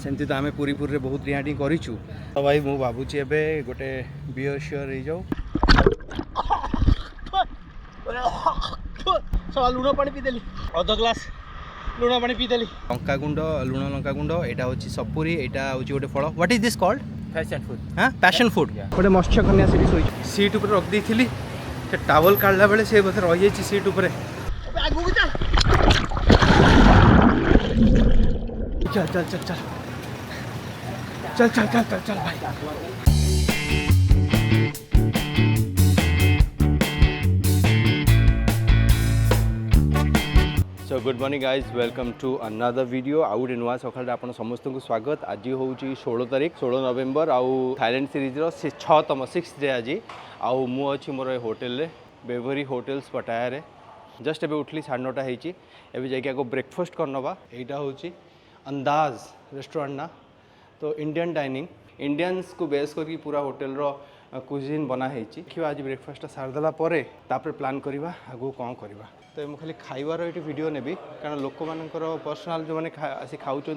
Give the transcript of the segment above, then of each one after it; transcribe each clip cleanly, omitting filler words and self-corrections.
सेमती तो आम पूरीपुर रे बहुत रिहाटी करूँ। तो भाई मु भावुची एबे गोटे बियर शियर हो जाऊ लुण पानी पीदेली अध ग्लास लुण पानी पीदेली। लंका गुंड लुण लंका गुंड यहाँ हूँ सपुरी यहाँ हूँ गोटे फल what is this called passion food. हाँ पैशन फूड गोटे मत्स्य कन्या सीट शोई सीट उपर रख देती टावल काढ़ला बेले से बोधे रही जाइए सीट उपर चल चल चल चल चल चल चल चल चल भाई। So good morning guys welcome to another video आउ गोटे नुआ सकाल आप समस्त को स्वागत। आज हूँ 16 तारीख 16 नवेम्बर आउ थाईलैंड सीरीज रो 6तम 6th डे आज आउ मु अच्छी मोर होटेल रे बेवरी होटेल्स पटाया रे जस्ट एबे उठली 9:30 होती एबे जाके आगो ब्रेकफास्ट करनबा। यहाँ हूँ अंदाज रेस्टोरेंट ना तो इंडियन डाइनिंग इंडियंस को बेस करके पूरा होटेल रो कुजिन बना देखिए आज ब्रेकफास्ट सारदेला तापर प्लान करवा आगू कौन करवा। तो मुझे खाली खाइबार ये वीडियो नेबी कारण लोक मानकर पर्सनाल जो मैंने आसी खाऊँ से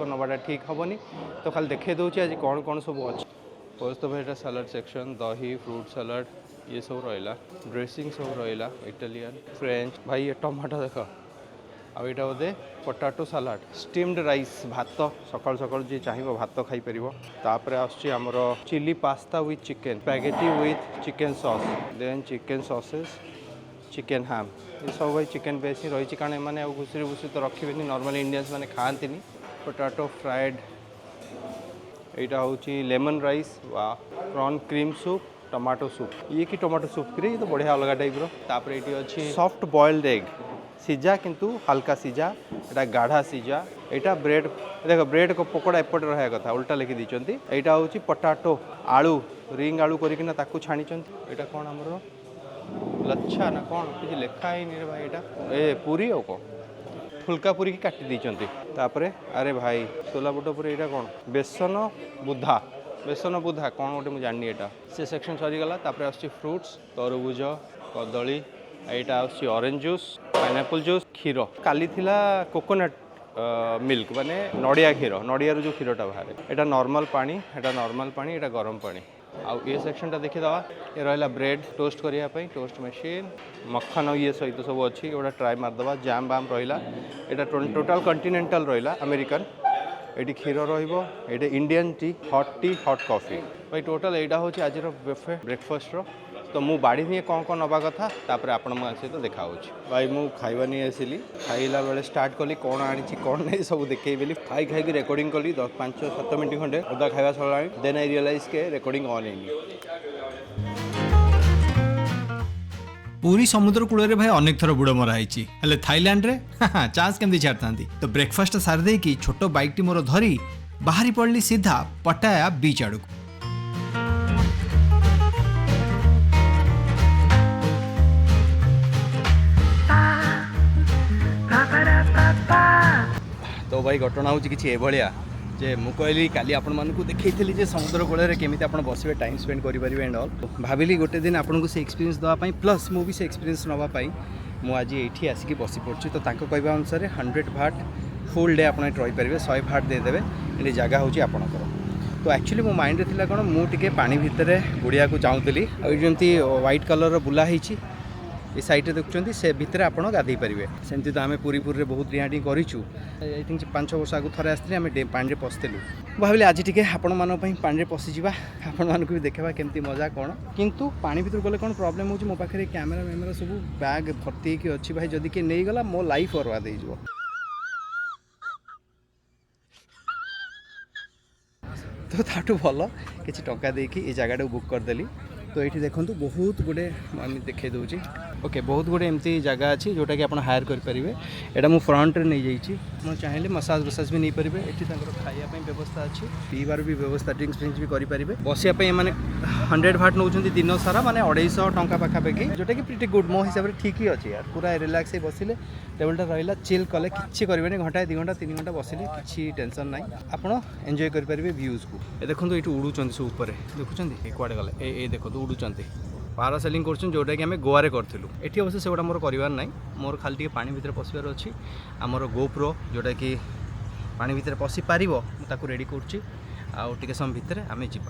नवाटा ठीक हेनी तो खाली देखे दूसरी आज कौन कौन सब अच्छे। फर्स्ट तो भाई सलाड सेक्शन दही फ्रूट सलाड ये सब रहा ड्रेसिंग सब रहा इटालियन फ्रेंच भाई ये टमाटो देख आउ यहाँ बोधे पोटाटो सलाड स्टीम्ड राइस भात सकाल सकाल जी चाहिए भात खाईपर तापर आमर chilli pasta with chicken spaghetti with chicken sauce then chicken sauces chicken ham ये सब भाई चिकेन बेस ही रही कारण मैंने घुसरी भुसरी तो रखे नॉर्मल इंडियंस मैंने खाती पोटाटो फ्राइड यहाँ हूँ लेमन राइस वा prawn cream soup tomato soup ये कि टमाटो सूप कि तो बढ़िया अलग टाइप तापर ये अच्छी सॉफ्ट बॉइल्ड एग सीजा किंतु हल्का सीजा एटा गाढ़ा सीजा यहाँ ब्रेड देख ब्रेड को पकोड़ा एपटे रहा कथा उल्टा लिखी दीचंती। यहाँ हूँ पटाटो आलू रिंग आलू करकिना ताकू छाणी यहाँ कौन आमर लच्छा ना कौन किसी लिखा ही नहीं रे भाई यहाँ ए पूरी और कौन फुल्का पूरी की काटी दीचंती तापरे अरे भाई सोला बुट पर यहाँ कौन बेसन बुधा कौन गोटे मुझे जानी यहाँ से सेक्शन सरीगला तापर आस फ्रुट्स तरबुज कदली यहाँ आस ऑरेंज जूस पाइनएप्पल जूस क्षीर काली थिला कोकोनट मिल्क माने नड़िया क्षीर नड़िया जो क्षीरटा बाहर यहाँ नॉर्मल पानी यहाँ गरम पानी आउ ये सेक्शनटा देखीदवा ये रहा ब्रेड टोस्ट करने टोस्ट मशीन मक्खन ये सहित सब अच्छी गोटा ट्राए मारदे जाम बाम रहा यहाँ टोटाल कंटिनेंटल रहा अमेरिकन ये क्षीर रे इंडियन टी हट कॉफी भाई टोटाल यहाँ हूँ आज बुफे ब्रेकफास्ट रो तो मु बाड़ी नहीं कौन नवा कथा तापर आपण मो सहित देखा भाई मु खाइबा नहीं आसिली खाइला बेले स्टार्ट कली कौन आनी कौन नहीं सब देखेबी खाई खाई रेकर्डिंग कली 5-7 मिनट खंडे अदा खाଇବା सरला देन आई रियलाइज के रेकर्डिंग ऑन है। पूरी समुद्र कूल रे भाई अनेक थर बुड़ मरा है थाईलैंड रे चांस केमती छाड़ता तो ब्रेकफास्ट सारी देकी छोट बाइक टी मोर धरी बाहरी पड़ली सीधा पटाया बीच आड़ को। तो भाई घटना हूँ कि एभलिया जे मु कहली काली आपण मानकु देखैथिली जे समुद्र कूल रे केमिति आपण बसिबे टाइम स्पेंड करि परिबे एंड ऑल भाविली गोटे दिन आपण को से एक्सपीरियंस दवा पई प्लस मु भी से एक्सपीरियंस नवा पई मु आज एठी आसिकी बसी पड़छि तो ताको कहबा अनुसार 100 भाट फुल डे आपण ट्राई परिबे 100 भाट दे देबे एठी जगह होछि आपणकर। तो एक्चुअली मो माइंड रे थिला कोन मु टिके पानी भितरे बुड़िया को चाहूतली आ जेमती व्हाइट कलर रो बुला हिछि ये साइड देखुं से भितर आप गाधे पारे सेमती तो आम पूरीपुर रे बहुत रिहाटी करूँ आई थिंक 5 वर्ष आगु थे आसती आम पानी पशिलु भाविली आज टी आपण पानी पशिजा आपण मानक भी देखा केमती मजा कौन किंतु पानी भर गले कौन प्रॉब्लम हो मो पाखे कैमेरा वैमेरा सब बैग भर्ती अच्छी भाई जदि किए नहीं गला मो लाइफ बर्बाद हो तो ताठू भल किसी टंका देकी ये जगह बुक करदेली। तो ये देखो बहुत गुड़े मानी देखे दूसरी ओके बहुत गुड़े एमती जगह अच्छी जोटा कि आप हायर करेंगे यहाँ मुझे फ्रंट रे नहीं जाइए चाहिए मसाज वसाज भी नहीं पारे ये खायापी व्यवस्था अच्छी पीबार भी व्यवस्था ड्रिंक्स फ्रिंक्स भी करेंगे बसापी मैंने 100 भाट नौ दिन सारा माने 250 टंका पाखापाखि जोटा कि प्रिटी गुड मो हिसाब से ठीक ही अच्छे यार पूरा रिलैक्स बसिले टेबलटा रहा चिल कले किसी करेंगे घंटा 2 घंटा 3 घंटा बसिले किसी टेंशन ना आप एंजॉय करेंगे व्यूज को ये देखो ये उड़ुंट सब उपर देखुं कड़े गले ये देखो उड़ुंट पारासेलिंग कर जोटा कि आम गोवे करूँ ये अवश्य से मोर करार ना मोर खाली टे पानी भितर पशिबार अच्छी आमर गोप्रो जोटा कि पानी भितर पशि पार मुझे रेडी करुच्ची आउ टे समय भितर आम जा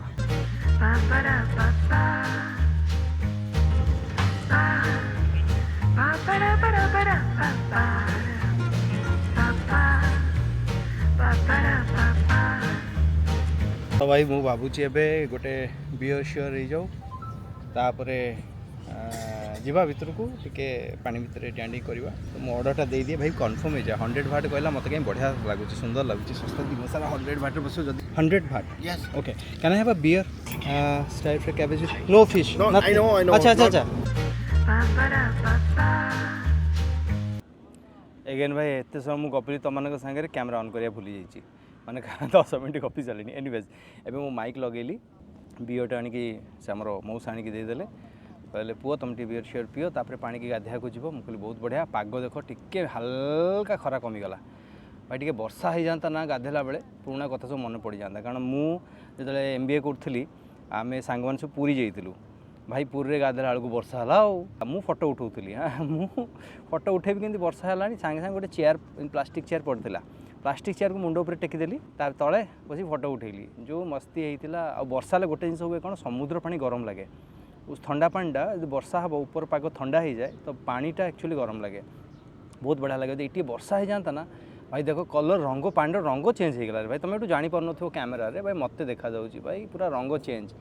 तो भाई मु भावुची एबे गोटे बियर शियर हो जाऊ तापरे जीवा भितर को टिके पानी भितर डांडी करवा तो मो ऑर्डरटा दे दिए भाई कन्फर्म हो जाए 100 भाट कहला मत कहीं बढ़िया लगुच सुंदर लगुच सस्ता दिन सारा 100 भाट बस 100 भाट yes okay can I have a beer style fry cabbage no fish I know अच्छा अच्छा अच्छा एगेन भाई एत समय मुझे गपी तुम मान सागर कैमेरा ऑन करिया भूली जाइए माने 10 मिनट गपी चलनी एनीवेज एबे मो माइक लगेली बियरटा आनिकी से आमर मौसा आनिकी देदेले कहले पुओ तुम टी बियर शेयर पियो तापर पानी की गाधिया को जीव मुझे बहुत बढ़िया पाग देख टिके हल्का खरा कमीगला भाई टिके वर्षा हो जाता ना गाधेला बेले पुराना कथा सब मन पड़ जाता कारण मुझे MBA करी आम सांग मैंने सब पूरी जाइलु भाई पूरी गाधेला बेलू वर्षा है मु फोटो उठाऊली हाँ मु फोटो उठेबी कि वर्षा है सांगे सांगे गोटे चेयर प्लास्टिक चेयर पड़ता प्लास्टिक चेयर को मुंड उपर टेकीदेली तार तले बस फोटो उठेली जो मस्ती होता आ वर्षा गोटे जिन हुए कौन समुद्र पानी गरम लगे उस ठंडा पानीटा जो वर्षा हम ऊपर पाग ठंडा हो जाए तो पानीटा एक्चुअली गरम लगे बहुत बढ़िया लगे ये वर्षा हो जाता ना भाई देख कलर रंग पानी रंग चेंज हो गला भाई तुम ये जापर न कैमेरा रे भाई मत देखा जाऊँगी भाई पूरा रंग चेंज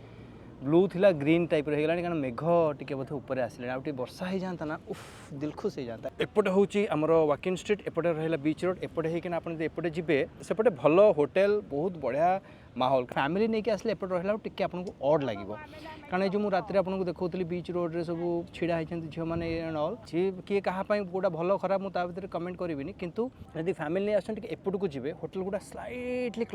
ब्लू थिला ग्रीन टाइप रहीगला कारण मेघ टिके बोधे ऊपर आसिले आउ वर्षा हो जाता ना उफ दिल खुश हो जाता एपटे हूँ आमर वाकिंग स्ट्रीट एपटे रहा बीच रोड एपटे होना आप एपटे जी सेपटे भल होटेल बहुत बढ़िया माहौल फैमिली नहीं आसले एपटे रहा टिके आपको ऑड लगे कारण जो मुझे राति आपको देखी बीच रोड रे सब छिड़ा होती झील मैंने ऑल सी किए कहाँपाई गोटा भल खराब मुझे भर कमेंट करी कितु यदि फैमिली नहीं आसते एपट को जी होटेल गुड़ा स्लाइटली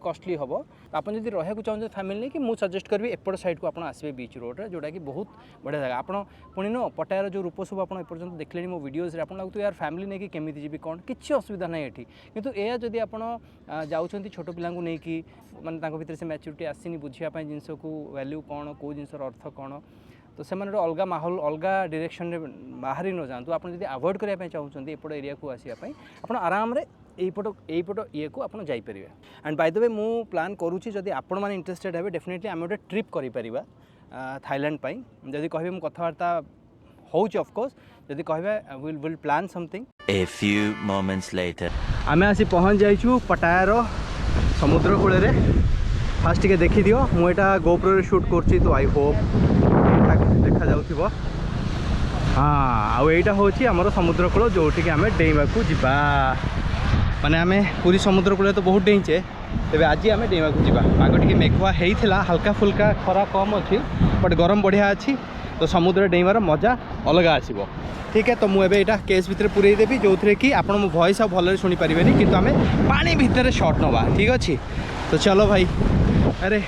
कॉस्टली हम आप जब रहा चाहते फैमिली नहीं कि मुझे सजेस्ट करी एपट साइड को आप आसवे बीच रोड रे जोटा कि बहुत बढ़िया जगह आप पुणी न पटायार जो रूप सब आप देखले मो वीडियोज आप लगता यार फैमिली नहीं कि केमी जी कौन किसी असुविधा ना ये कितु यह जदि आप जाऊँच छोट पिला नहीं माने भीतर से मैच्योरिटी आसनी बुझापी जिनस को वैल्यू कौन कौ जिनस अर्थ कौन तो से अलग माहौल अलग डायरेक्शन में बाहरी न जातु आप अवॉइड करने चाहते एपट एरिया को आसापी आप आराम यहीपट ये को आप जापरेंगे एंड बाय द वे मु प्लान करुँची जदि आपण मैंने इंटरेस्टेड हे डेफिनेटली आम गोटे ट्रिप करें थाईलैंड जदि कहे मुझे कथबार्ता होफकोर्स जदि कहे will plan something A few moments later. आम आसी पहुँच जाइछु पटायार समुद्र कूल फास्ट टिके देखी दियो मुझे गोप्रो रे शूट करछि तो आई होप देखा जाउथिबो हाँ आउ एटा होछि हमर समुद्र कूल जोठी कि आमे डेइबा को जिबा माने आमे पूरी समुद्र कूल तो बहुत डेइचे तेबे आज आमे डेइबा को जिबा पाग टिके मेघुआ हेइथिला हल्का फुल्का खरा कम अछि बट गरम बढ़िया अछि तो समुद्र डेइबार मजा अलग आसीबो ठीक है तो मुझे यहाँ केस भितर पूरे देवी जो थे कि आप वॉइस आप भले शुणी पारे कि आम पानी भितर शॉट नवा ठीक अच्छे तो चलो भाई अरे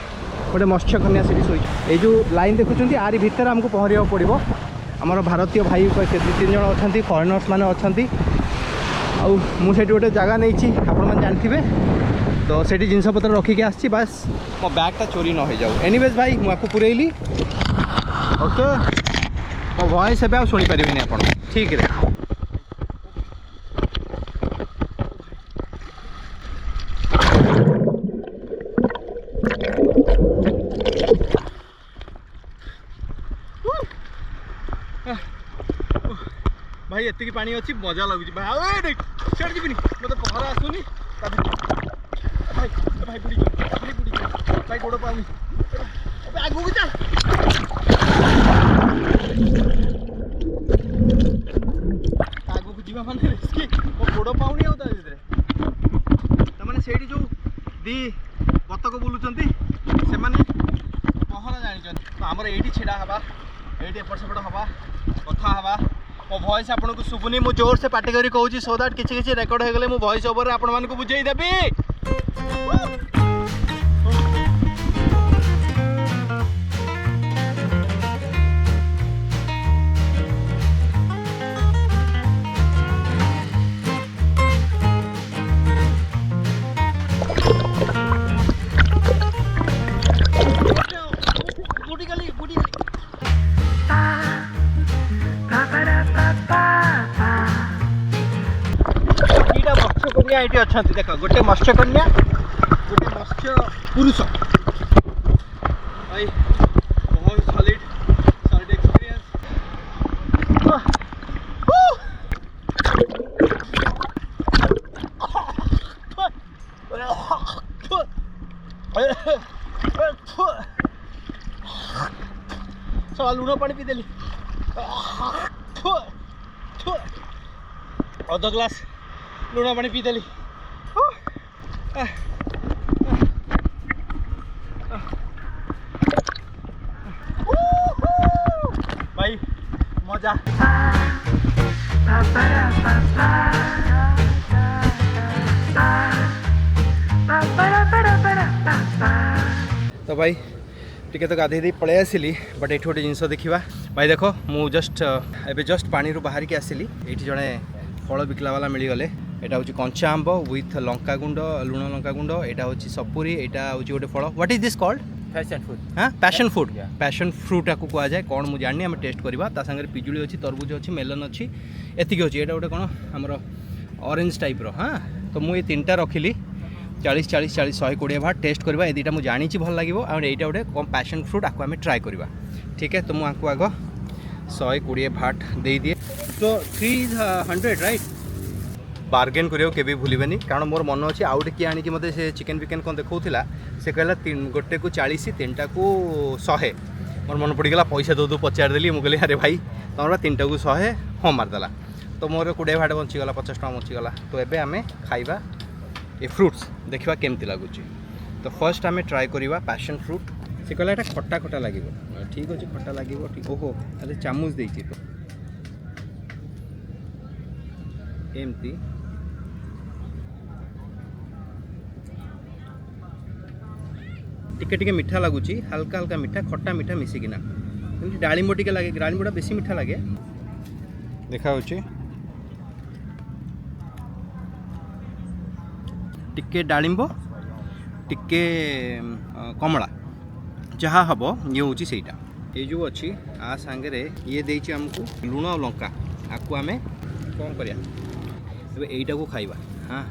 गोटे मत्स्य कन्या से शोच ये जो लाइन देखुं आरी भितर आमको पहरिया पड़ो आमर भारतीय भाई 2-3 जन अच्छा फरेनर्स मैंने अच्छा मुझे गोटे जगह नहीं आप जानते तो से जिनपतर रखिकी आसी बास मो बैगटा चोरी न हो जाऊ एनीवेज भाई मुझे पूरेली ओके मो वॉइस ए शुणी पारे आप ठीक है भाई एति पानी अच्छी मजा लगुच भाई छाड़ जी मतलब पहरा आसुनी भाई भाई बुड़ी भाई बुड़ी भाई गोड़ पानी आगू चल आगू को जीवा माने रिस्की ओ गोड़ पाउनी आ से जो दी बतक बुलुचंती से माने पहरा जानी तो आमर ये छिड़ा हवा ये एपट सेपट हवा कथा हवा मो वॉइस आपन को सुबुनी मु जोर से पार्टी करी कहूँ सो दैट किसी किसी रेकर्ड हो गले मो वॉइस ओवर आपण मानक बुझेई देबी कन्या ये अच्छा देख गोटे मत्स्य कन्या गोटे मत्स्य पुरुष भाई बहुत सॉलिड एक्सपीरियंस। साला लुण पानी पीदेली अध ग्लास लुण पानी पीदेली। भाई मजा तो भाई टिके तो गाधे दे पळै आसिली बट एठी गोटे जिनस देखिबा भाई देखो मु जस्ट एबे जस्ट पानी रु बाहर के आसिली एठी जणे फल बिकला वाला मिली गले एटा होची कंचा आंब विथ लंका गुंड लुण लंका गुंड एटा होची सपुरी एटा होची गोटे फल what is this called fashion food हाँ पैशन फ्रूट पैशन फ्रूट आपको कह जाए कौन मुझे जानी आम टेस्ट करवा ता संगे पिजुली अच्छी तरबुज अच्छी मेलन अच्छी एतिक अच्छी एटा गोटे कौन आमर ऑरेंज टाइप रो हाँ तो मुझे तीनटा रखिली 40 120 भाट टेस्ट करवा ये दुटा मुझे जानी भल लगे और यहाँ गोटे कम पैशन फ्रूट आपको आम ट्राए करवा ठीक है। तो मुझे आग 120 भाट दे दिए तो 300 राइट बार्गेन करियो केबे भूलिबेनी कारण मोर मन अच्छे आउ किए आनी मते से चिकेन विकेन कौन देखा से कहला गोटे को 40 तीनटा को 100 मोर मन पड़गला पैसा दो पचार देली मुझे अरे भाई तुम तीनटा को 100 हाँ मारदेला तो मोर 20 भाट बंचीगला 50 टका बंचीगला। तो एबे आमे खाइबा ये फ्रूट्स देखा केमती लगुच। तो फर्स्ट आमे ट्राए करवा पैशन फ्रूट से कहला एटा खट्टा खट्टा लगे ठीक अच्छे खट्टा लगे ठीक ओहो अरे चामच देती एमती टिके टिके मीठा लगुच हल्का हल्का मीठा खट्टा मीठा मिसिकिना डालिंब टिके लगे डालिंबटा बेसी मीठा लगे देखा टिके डालिंब टिके कमला जहाँ हम ये हूँ सहीटा ये जो अच्छी आ सांगे ये देछि हमको लुण और लंका आपको आमे कौन करिया यहीटा को खाइबा हाँ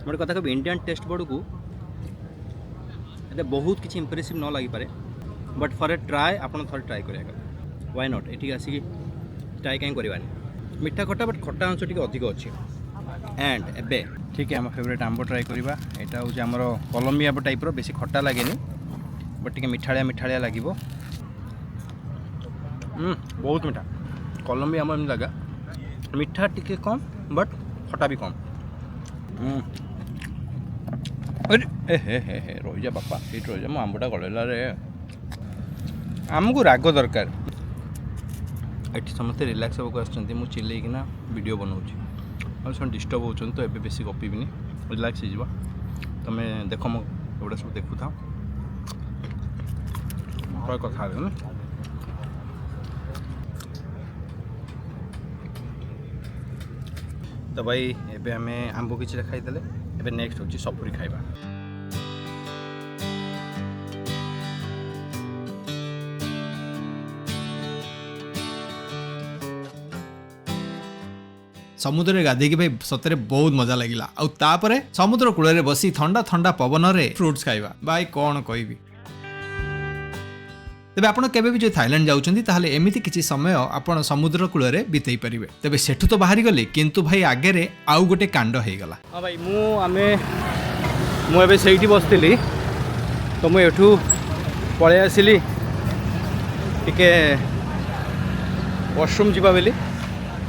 मोटे कथा कह इंडियन टेस्ट बोर्ड को बहुत किसी इम्प्रेसिव न लगी पारे बट फॉर ए ट्राए आपन थोड़े ट्राए करेगा व्हाई नॉट एठी आसिक ट्राए कहीं करवानी मीठा खट्टा बट खट्टा अंश टी अधिक अच्छे एंड एबे ठीक है आम फेवरेट आंब ट्राए करवा यहाँ हूँ आमर कोलम्बिया टाइप रो बेसी खट्टा लगे बट टी मिठाड़िया मिठाड़िया लगे बहुत मीठा कोलम्बिया आम एम लगा मीठा टिके कम बट खट्टा भी कम अरे हे रही जा बापा ये रही जा मो आंबटा गलेला रे आमको राग दरकार एठी समस्ते रिलैक्स होगा आसछन्ती मु चिल्लेकिना वीडियो बनाऊँगी और सब डिस्टर्ब होचन तो एबे बेसी गपिबिनी रिलैक्स हो तुम देख मो एगुड़ा सब देखु था कथा ना तो भाई एबे आम आंब किसी खाईदे एबे नेक्स्ट होची सपुरी खाइबा। समुद्र में गाधे भाई सतरे बहुत मजा लगिला आउ तापरे समुद्र कूल रे बसी ठंडा ठंडा पवन रे फ्रूट्स खाइबा भाई कौन कहबी। तेबे आपण केबे भी जो थाईलैंड जाउछंती ताहले एमिति किछि समय आपण समुद्र कूल रे बितेई परिबे। तेबे सेठु तो बाहरी गले किंतु भाई आगे रे आउ गोटे कांड हे गला। हां भाई मु एबे सेठी बसतिली तो मु एठू पळे आसिली टिके वॉशरूम जीवा बेली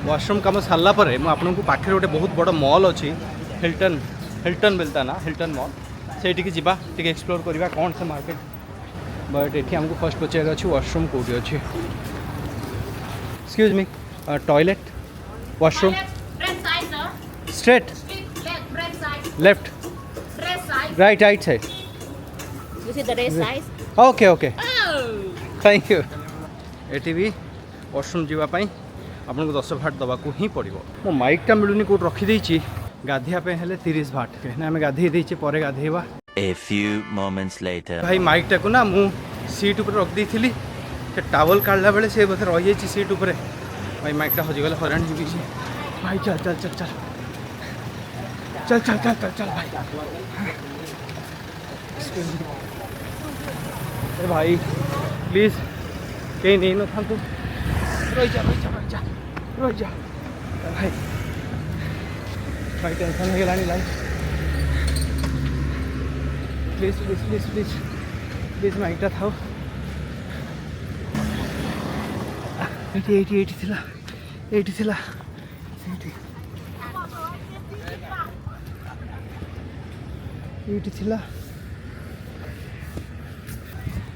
वॉशरूम काम सारा पर मुझे पाखे गोटे बहुत बड़ मॉल अच्छी हिल्टन बेलता ना हिल्टन मॉल से जावा टे एक्सप्लोर करवा कौन से मार्केट बट ये आमको फर्स्ट पचार अच्छी वॉशरूम कौटी अच्छी excuse me toilet washroom straight left right right side okay okay thank you ये भी वॉशरूम जावाई आपन को 10 भाट दवा को ही पड़ो मो माइकटा मिलूनी कौट रखीदे गाधेवाई हेले 30 भाट कहीं आम गाधे देचे पर गाधेवा A few moments later. भाई माइकटा को ना मु सीट ऊपर रख दी से टावल काढ़ला बेले से बोधे रही जाइए सीट उपरे भाई माइकटा हजिगले हरान जी भाई चल चल चल चल चल चल चल चल चल भाई अरे भाई प्लीज कहीं नहीं न था तू रही जा रही जा रही जा रही जा भाई भाई टेंशन हो गलानी life please please please please please माइकटा था एटी थिला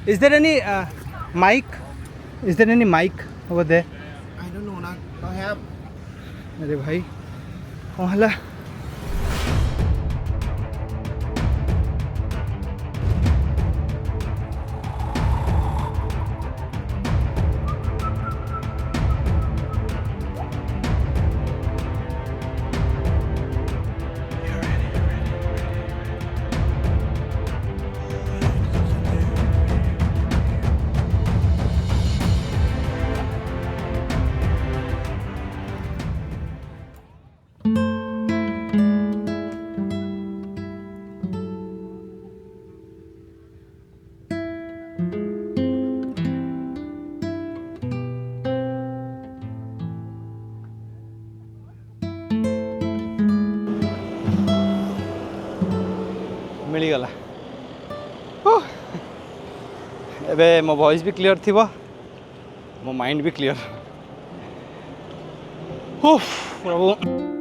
Is there any mic? Is there any mic over there? I don't know, not have. अरे भाई कौन हला मिलगला एबे मो वॉइस भी क्लियर थी मो माइंड भी क्लियर प्रभु